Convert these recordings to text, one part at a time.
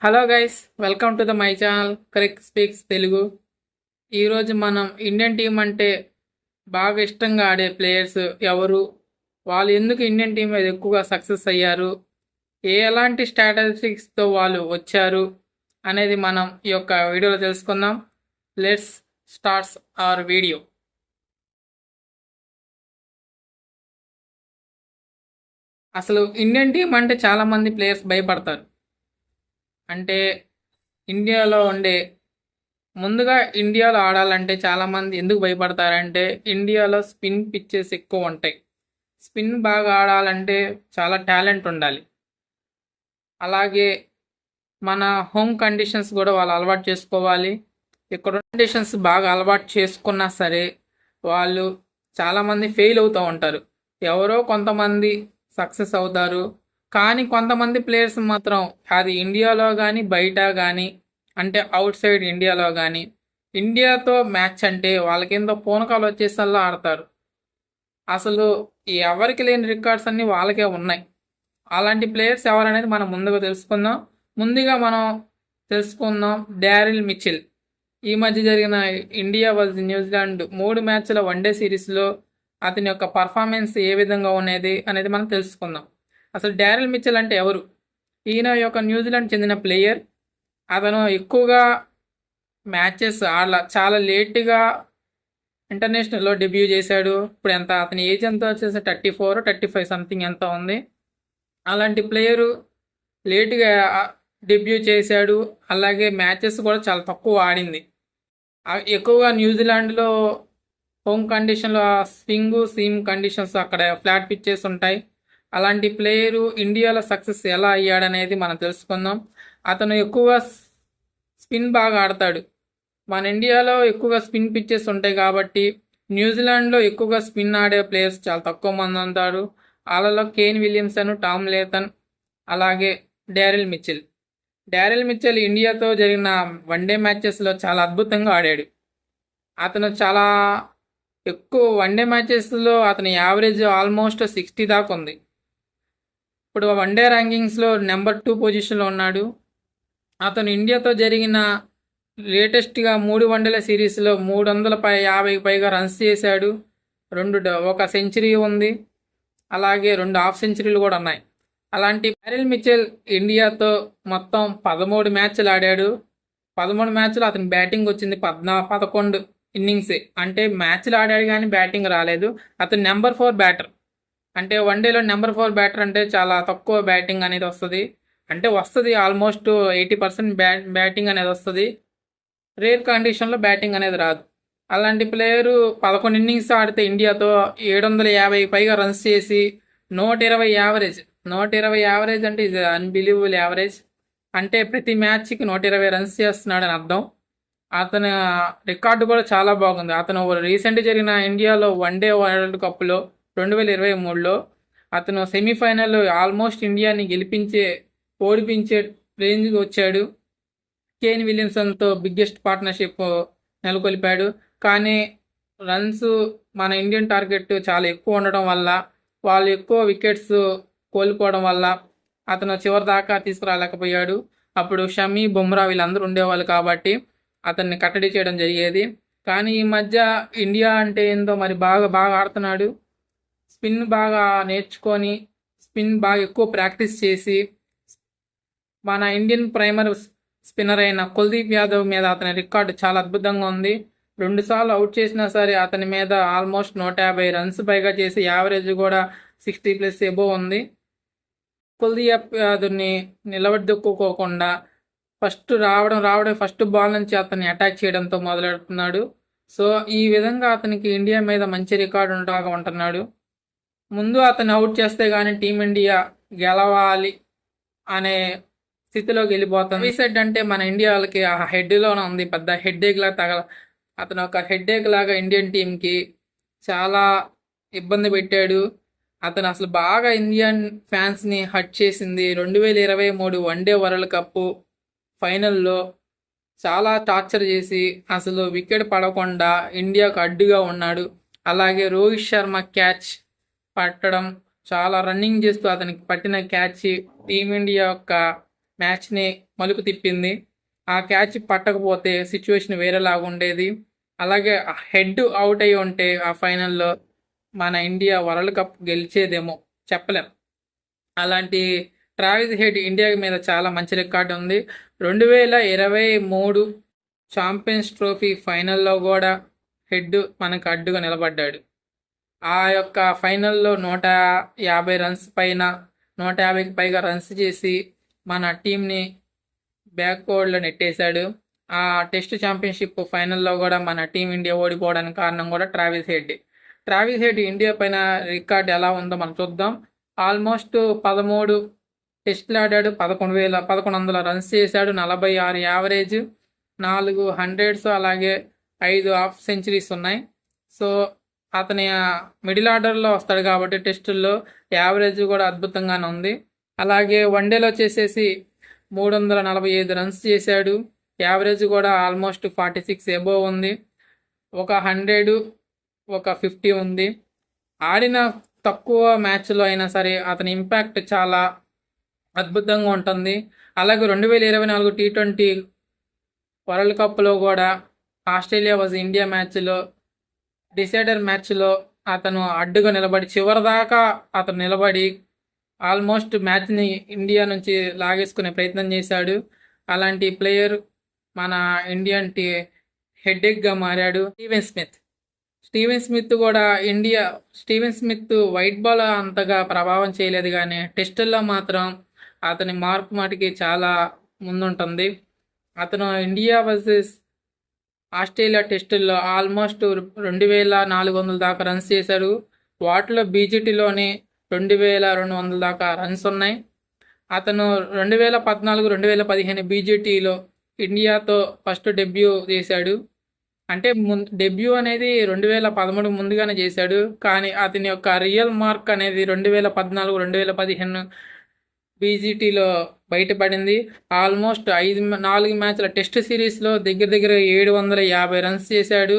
Hello guys, welcome to the my channel correct speaks Telugu. ఈరోజు మనం Indian team అంటే బాగా ఇష్టంగా ఆడే ప్లేయర్స్ ఎవరు, వాళ్ళు ఎందుకు ఇండియన్ టీం మీద ఎక్కువగా సక్సెస్ అయ్యారు, ఎలాంటి స్ట్రాటజిక్స్తో వాళ్ళు వచ్చారు అనేది మనం ఈ యొక్క వీడియోలో తెలుసుకుందాం. Let's starts hour video. అసలు ఇండియన్ టీం అంటే చాలామంది ప్లేయర్స్ భయపడతారు. అంటే ఇండియాలో ఉండే ముందుగా ఇండియాలో ఆడాలంటే చాలామంది ఎందుకు భయపడతారంటే ఇండియాలో స్పిన్ పిచ్చెస్ ఎక్కువ ఉంటాయి. స్పిన్ బాగా ఆడాలంటే చాలా టాలెంట్ ఉండాలి. అలాగే మన హోమ్ కండిషన్స్ కూడా వాళ్ళు అలవాటు చేసుకోవాలి. ఇక్కడ కండిషన్స్ బాగా అలవాటు చేసుకున్నా సరే వాళ్ళు చాలామంది ఫెయిల్ అవుతూ ఉంటారు. ఎవరో కొంతమంది సక్సెస్ అవుతారు, కానీ కొంతమంది ప్లేయర్స్ మాత్రం అది ఇండియాలో కానీ బయట కానీ అంటే అవుట్ సైడ్ ఇండియాలో కానీ ఇండియాతో మ్యాచ్ అంటే వాళ్ళకింత పూనకాలు వచ్చేసల్లా ఆడతారు. అసలు ఎవరికి లేని రికార్డ్స్ అన్నీ వాళ్ళకే ఉన్నాయి. అలాంటి ప్లేయర్స్ ఎవరనేది మనం ముందుగా తెలుసుకుందాం. ముందుగా మనం తెలుసుకుందాం డారిల్ మిచెల్. ఈ మధ్య జరిగిన ఇండియా వర్సెస్ న్యూజిలాండ్ 3 మ్యాచ్ల వన్డే సిరీస్లో అతని యొక్క పర్ఫార్మెన్స్ ఏ విధంగా ఉన్నది అనేది మనం తెలుసుకుందాం. అసలు డారిల్ మిచెల్ అంటే ఎవరు? ఈయన యొక్క న్యూజిలాండ్ చెందిన ప్లేయర్. అతను ఎక్కువగా మ్యాచెస్ చాలా లేట్గా ఇంటర్నేషనల్లో డెబ్యూ చేశాడు. ఇప్పుడు ఎంత అతని ఏజ్ ఎంత వచ్చేసి 34 35 సంథింగ్ ఎంత ఉంది. అలాంటి ప్లేయరు లేటుగా డెబ్యూ చేశాడు. అలాగే మ్యాచెస్ కూడా చాలా తక్కువ ఆడింది. ఎక్కువగా న్యూజిలాండ్లో హోమ్ కండిషన్లో స్వింగ్ సీమ్ కండిషన్స్ అక్కడ ఫ్లాట్ పిచ్చెస్ ఉంటాయి. అలాంటి ప్లేయరు ఇండియాలో సక్సెస్ ఎలా అయ్యాడనేది మనం తెలుసుకుందాం. అతను ఎక్కువగా స్పిన్ బాగా ఆడతాడు. మన ఇండియాలో ఎక్కువగా స్పిన్ పిచ్చెస్ ఉంటాయి కాబట్టి న్యూజిలాండ్లో ఎక్కువగా స్పిన్ ఆడే ప్లేయర్స్ చాలా తక్కువ మంది ఉంటారు. వాళ్ళలో కేన్ విలియమ్సన్, టామ్ లేథన్, అలాగే డారిల్ మిచెల్. డారిల్ మిచెల్ ఇండియాతో జరిగిన వన్డే మ్యాచెస్లో చాలా అద్భుతంగా ఆడాడు. అతను చాలా ఎక్కువ వన్డే మ్యాచెస్లో అతని యావరేజ్ ఆల్మోస్ట్ 60 దాకా ఉంది. ఇప్పుడు వన్డే ర్యాంకింగ్స్లో నెంబర్ 2 పొజిషన్లో ఉన్నాడు. అతను ఇండియాతో జరిగిన లేటెస్ట్గా 3 వన్డేల సిరీస్లో 350 పైగా రన్స్ చేశాడు. ఒక సెంచరీ ఉంది, అలాగే 2 హాఫ్ సెంచరీలు కూడా ఉన్నాయి. అలాంటి డారిల్ మిచెల్ ఇండియాతో మొత్తం 13 మ్యాచ్లు ఆడాడు. 13 మ్యాచ్లు అతని బ్యాటింగ్ వచ్చింది 11 ఇన్నింగ్స్. అంటే మ్యాచ్లు ఆడాడు కానీ బ్యాటింగ్ రాలేదు. అతను నెంబర్ 4 బ్యాటర్. అంటే వన్డేలో నెంబర్ 4 బ్యాటర్ అంటే చాలా తక్కువ బ్యాటింగ్ అనేది వస్తుంది. అంటే వస్తుంది ఆల్మోస్ట్ 80% బ్యాటింగ్ అనేది వస్తుంది. రేర్ కండిషన్లో బ్యాటింగ్ అనేది రాదు. అలాంటి ప్లేయరు 11 ఇన్నింగ్స్ ఆడితే ఇండియాతో 750 పైగా రన్స్ చేసి 120 యావరేజ్. 120 యావరేజ్ అంటే ఇది అన్బిలీవబుల్ యావరేజ్. అంటే ప్రతి మ్యాచ్కి 120 రన్స్ చేస్తున్నాడని అర్థం. అతని రికార్డు కూడా చాలా బాగుంది. అతను రీసెంట్ జరిగిన ఇండియాలో వన్డే వరల్డ్ కప్లో 2023లో అతను సెమీఫైనల్ ఆల్మోస్ట్ ఇండియాని ఓడిపించే రేంజ్కి వచ్చాడు. కేన్ విలియమ్సన్తో బిగ్గెస్ట్ పార్ట్నర్షిప్ నెలకొల్పాడు. కానీ రన్స్ మన ఇండియన్ టార్గెట్ చాలా ఎక్కువ ఉండడం వల్ల, వాళ్ళు ఎక్కువ వికెట్స్ కోల్పోవడం వల్ల అతను చివరి దాకా తీసుకురాలేకపోయాడు. అప్పుడు షమీ, బుమ్రా వీళ్ళందరూ ఉండేవాళ్ళు కాబట్టి అతన్ని కట్టడి చేయడం జరిగేది. కానీ ఈ మధ్య ఇండియా అంటే ఏందో మరి బాగా ఆడుతున్నాడు. స్పిన్ బాగా నేర్చుకొని స్పిన్ బాగా ఎక్కువ ప్రాక్టీస్ చేసి మన ఇండియన్ ప్రైమరీ స్పిన్నర్ అయిన కుల్దీప్ యాదవ్ మీద అతని రికార్డు చాలా అద్భుతంగా ఉంది. 2 సార్లు అవుట్ చేసినా సరే అతని మీద ఆల్మోస్ట్ 150 రన్స్ పైగా చేసి యావరేజ్ కూడా 60+ ఎబోవ్ ఉంది. కుల్దీప్ యాదవ్ని నిలబెట్టుకోకుండా ఫస్ట్ బాల్ నుంచి అతన్ని అటాక్ చేయడంతో మొదలెడుతున్నాడు. సో ఈ విధంగా అతనికి ఇండియా మీద మంచి రికార్డు ఉంటున్నాడు. ముందు అతను అవుట్ చేస్తే కానీ టీమిండియా గెలవాలి అనే స్థితిలోకి వెళ్ళిపోతాం. రీసెట్ అంటే మన ఇండియాకి ఆ హెడ్లోనే ఉంది, పెద్ద హెడ్ఏక్ లాగా అతను ఒక హెడ్ఏక్ లాగా ఇండియన్ టీంకి చాలా ఇబ్బంది పెట్టాడు. అతను అసలు బాగా ఇండియన్ ఫ్యాన్స్ని హర్ట్ చేసింది 2023 వన్డే వరల్డ్ కప్ ఫైనల్లో చాలా టార్చర్ చేసి అసలు వికెట్ పడకుండా ఇండియాకు అడ్డుగా ఉన్నాడు. అలాగే రోహిత్ శర్మ క్యాచ్ పట్టడం, చాలా రన్నింగ్ చేస్తూ అతనికి పట్టిన క్యాచ్ టీమిండియా యొక్క మ్యాచ్ని మలుపు తిప్పింది. ఆ క్యాచ్ పట్టకపోతే సిచ్యువేషన్ వేరేలాగా ఉండేది. అలాగే హెడ్ అవుట్ అయి ఉంటే ఆ ఫైనల్లో మన ఇండియా వరల్డ్ కప్ గెలిచేదేమో చెప్పలేం. అలాంటి ట్రావిస్ హెడ్ ఇండియా మీద చాలా మంచి రికార్డు ఉంది. 2023 ఛాంపియన్స్ ట్రోఫీ ఫైనల్లో కూడా హెడ్ మనకు అడ్డుగా నిలబడ్డాడు. ఆ యొక్క ఫైనల్లో 150 రన్స్ పైన 150కి పైగా రన్స్ చేసి మన టీంని బ్యాక్వర్డ్లో నెట్టేశాడు. ఆ టెస్ట్ ఛాంపియన్షిప్ ఫైనల్లో కూడా మన టీం ఇండియా ఓడిపోవడానికి కారణం కూడా Travis head. Travis head India పైన రికార్డ్ ఎలా ఉందో మనం చూద్దాం. ఆల్మోస్ట్ 13 టెస్టులు ఆడాడు, 1100 రన్స్ చేశాడు, 46 యావరేజ్, 4 హండ్రెడ్స్, అలాగే 5 హాఫ్ సెంచరీస్ ఉన్నాయి. సో అతని మిడిల్ ఆర్డర్లో వస్తాడు కాబట్టి టెస్టుల్లో యావరేజ్ కూడా అద్భుతంగానే ఉంది. అలాగే వన్డేలో వచ్చేసేసి 345 రన్స్ చేశాడు, యావరేజ్ కూడా ఆల్మోస్ట్ 46 ఎబోవ్ ఉంది, ఒక 100, ఒక 50 ఉంది. ఆడిన తక్కువ మ్యాచ్లో అయినా సరే అతని ఇంపాక్ట్ చాలా అద్భుతంగా ఉంటుంది. అలాగే 2024 T20 వరల్డ్ కప్లో కూడా ఆస్ట్రేలియా వర్సెస్ ఇండియా మ్యాచ్లో డిసైడర్ మ్యాచ్లో అతను అడ్డుగా నిలబడి చివరిదాకా అతను నిలబడి ఆల్మోస్ట్ మ్యాచ్ని ఇండియా నుంచి లాగేసుకునే ప్రయత్నం చేశాడు. అలాంటి ప్లేయర్ మన ఇండియన్ హెడ్ఏక్గా మారాడు స్టీవెన్ స్మిత్ కూడా స్టీవెన్ స్మిత్ వైట్ బాల్ అంతగా ప్రభావం చేయలేదు, కానీ టెస్టుల్లో మాత్రం అతని మార్పు మాటికి చాలా ముందుంటుంది. అతను ఇండియా వర్సెస్ ఆస్ట్రేలియా టెస్టుల్లో ఆల్మోస్ట్ 2400 దాకా రన్స్ చేశాడు. వాటిలో బీజీటీలోని 2200 దాకా రన్స్ ఉన్నాయి. అతను 2014, 2015 బీజీటీలో ఇండియాతో ఫస్ట్ డెబ్యూ చేశాడు. అంటే డెబ్యూ అనేది 2013 ముందుగానే చేశాడు, కానీ అతని యొక్క రియల్ మార్క్ అనేది 2014, 2015 బీజీటీలో బయటపడింది. ఆల్మోస్ట్ 4 మ్యాచ్ల టెస్ట్ సిరీస్లో దగ్గర 750 రన్స్ చేశాడు.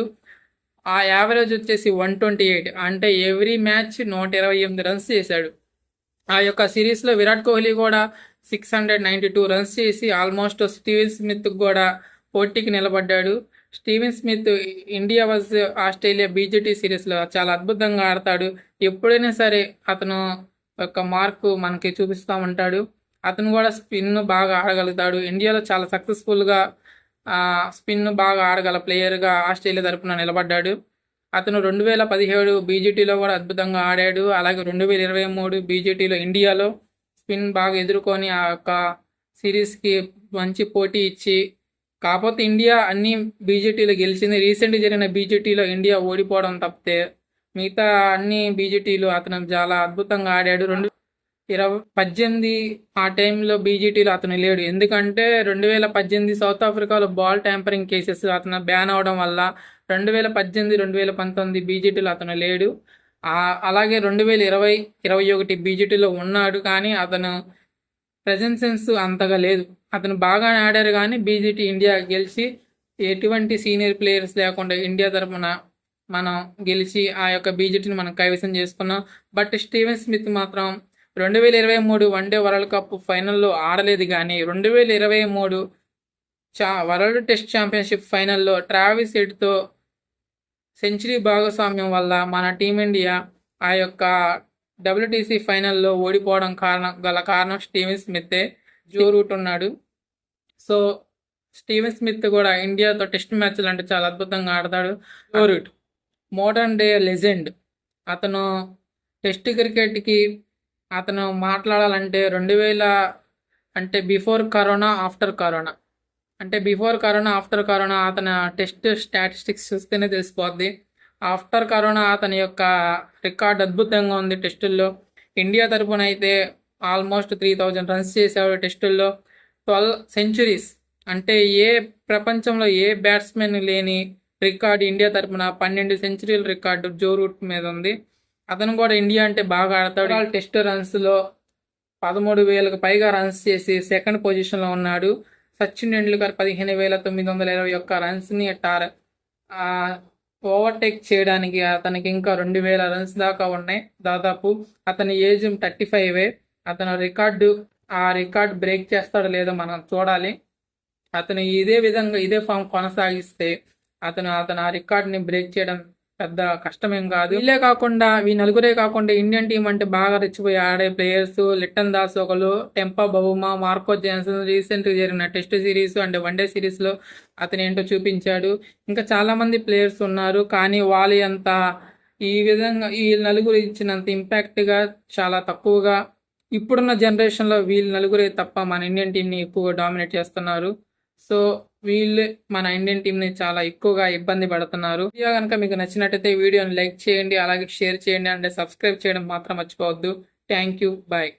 ఆ యావరేజ్ వచ్చేసి 128, అంటే ఎవ్రీ మ్యాచ్ 128 రన్స్ చేశాడు. ఆ యొక్క సిరీస్లో విరాట్ కోహ్లీ కూడా 692 రన్స్ చేసి ఆల్మోస్ట్ స్టీవెన్ స్మిత్ కూడా పోటీకి నిలబడ్డాడు. Steven Smith India versus Australia BGT సిరీస్లో చాలా అద్భుతంగా ఆడతాడు. ఎప్పుడైనా సరే అతను యొక్క మార్కు మనకి చూపిస్తూ ఉంటాడు. అతను కూడా స్పిన్ బాగా ఆడగలుగుతాడు. ఇండియాలో చాలా సక్సెస్ఫుల్గా స్పిన్ బాగా ఆడగల ప్లేయర్గా ఆస్ట్రేలియా తరపున నిలబడ్డాడు. అతను 2017 బీజీటీలో కూడా అద్భుతంగా ఆడాడు. అలాగే 2023 బీజీటీలో ఇండియాలో స్పిన్ బాగా ఎదుర్కొని ఆ యొక్క సిరీస్కి మంచి పోటీ ఇచ్చి, కాకపోతే ఇండియా అన్ని బీజీటీలో గెలిచింది. రీసెంట్గా జరిగిన బీజీటీలో ఇండియా ఓడిపోవడం తప్పితే మిగతా అన్ని బీజీటీలు అతను చాలా అద్భుతంగా ఆడాడు. 2018 ఆ టైంలో బీజీటీలో అతను లేడు, ఎందుకంటే 2018 సౌత్ ఆఫ్రికాలో బాల్ ట్యాంపరింగ్ కేసెస్ అతను బ్యాన్ అవడం వల్ల 2018, 2019 బీజీటీలో అతను లేడు. అలాగే 2020, 2021 బీజీటీలో ఉన్నాడు, కానీ అతను ప్రెజెన్సెన్స్ అంతగా లేదు. అతను బాగా ఆడారు, కానీ బీజీటీ ఇండియా గెలిచి ఎటువంటి సీనియర్ ప్లేయర్స్ లేకుండా ఇండియా తరఫున మనం గెలిచి ఆ యొక్క బీజేటీని మనం కైవసం చేసుకున్నాం. బట్ స్టీవెన్ స్మిత్ మాత్రం 2023 వన్డే వరల్డ్ కప్ ఫైనల్లో ఆడలేదు, కానీ 2023 వరల్డ్ టెస్ట్ ఛాంపియన్షిప్ ఫైనల్లో ట్రావిస్ హెడ్తో సెంచరీ భాగస్వామ్యం వల్ల మన టీమిండియా ఆ యొక్క WTC ఫైనల్లో ఓడిపోవడం కారణం స్టీవెన్ స్మిత్తే. జో రూట్ ఉన్నాడు. సో స్టీవెన్ స్మిత్ కూడా ఇండియాతో టెస్ట్ మ్యాచ్లు అంటే చాలా అద్భుతంగా ఆడతాడు. Joe Root modern day legend. అతను టెస్ట్ క్రికెట్కి అతను మాట్లాడాలంటే 2000 అంటే బిఫోర్ కరోనా, ఆఫ్టర్ కరోనా, అంటే బిఫోర్ కరోనా, ఆఫ్టర్ కరోనా అతని టెస్ట్ స్టాటిస్టిక్స్ చూస్తేనే తెలిసిపోద్ది. ఆఫ్టర్ కరోనా అతని యొక్క రికార్డ్ అద్భుతంగా ఉంది టెస్టుల్లో. ఇండియా తరపున అయితే ఆల్మోస్ట్ 3000 రన్స్ చేశాడు టెస్టుల్లో. 12 సెంచురీస్, అంటే ప్రపంచంలో ఏ బ్యాట్స్మెన్ లేని రికార్డు ఇండియా తరపున 12 సెంచరీల రికార్డు జో రూట్ మీద ఉంది. అతను కూడా ఇండియా అంటే బాగా ఆడతాడు. టెస్ట్ రన్స్లో 13,000కు పైగా రన్స్ చేసి సెకండ్ పొజిషన్లో ఉన్నాడు. సచిన్ టెండూల్కర్ 15,921 రన్స్ని ఓవర్టేక్ చేయడానికి అతనికి ఇంకా 2,000 రన్స్ దాకా ఉన్నాయి దాదాపు. అతని ఏజ్ 35. అతని రికార్డు ఆ రికార్డ్ బ్రేక్ చేస్తాడో లేదో మనం చూడాలి. అతను ఇదే విధంగా ఇదే ఫామ్ కొనసాగిస్తే అతను అతను ఆ రికార్డ్ని బ్రేక్ చేయడం పెద్ద కష్టమేం కాదు. ఈ నలుగురే కాకుండా ఇండియన్ టీం అంటే బాగా రెచ్చిపోయి ఆడే ప్లేయర్స్ లిట్టన్ దాస్ ఒకరు, టెంపా బౌమా, మార్కో జాన్సన్ రీసెంట్గా జరిగిన టెస్ట్ సిరీస్ అంటే వన్డే సిరీస్లో అతను ఏంటో చూపించాడు. ఇంకా చాలా మంది ప్లేయర్స్ ఉన్నారు, కానీ వాళ్ళ అంత ఈ విధంగా ఈ నలుగురు ఇచ్చినంత ఇంపాక్ట్గా చాలా తక్కువగా ఇప్పుడున్న జనరేషన్లో వీళ్ళు నలుగురే తప్ప మన ఇండియన్ టీంని ఎక్కువగా డామినేట్ చేస్తున్నారు. సో వీళ్ళు మన ఇండియన్ టీంని చాలా ఎక్కువగా ఇబ్బంది పడుతున్నారు. వీడియో కనుక మీకు నచ్చినట్టయితే వీడియోని లైక్ చేయండి, అలాగే షేర్ చేయండి, అంటే సబ్స్క్రైబ్ చేయడం మాత్రం మర్చిపోవద్దు. Thank you, bye.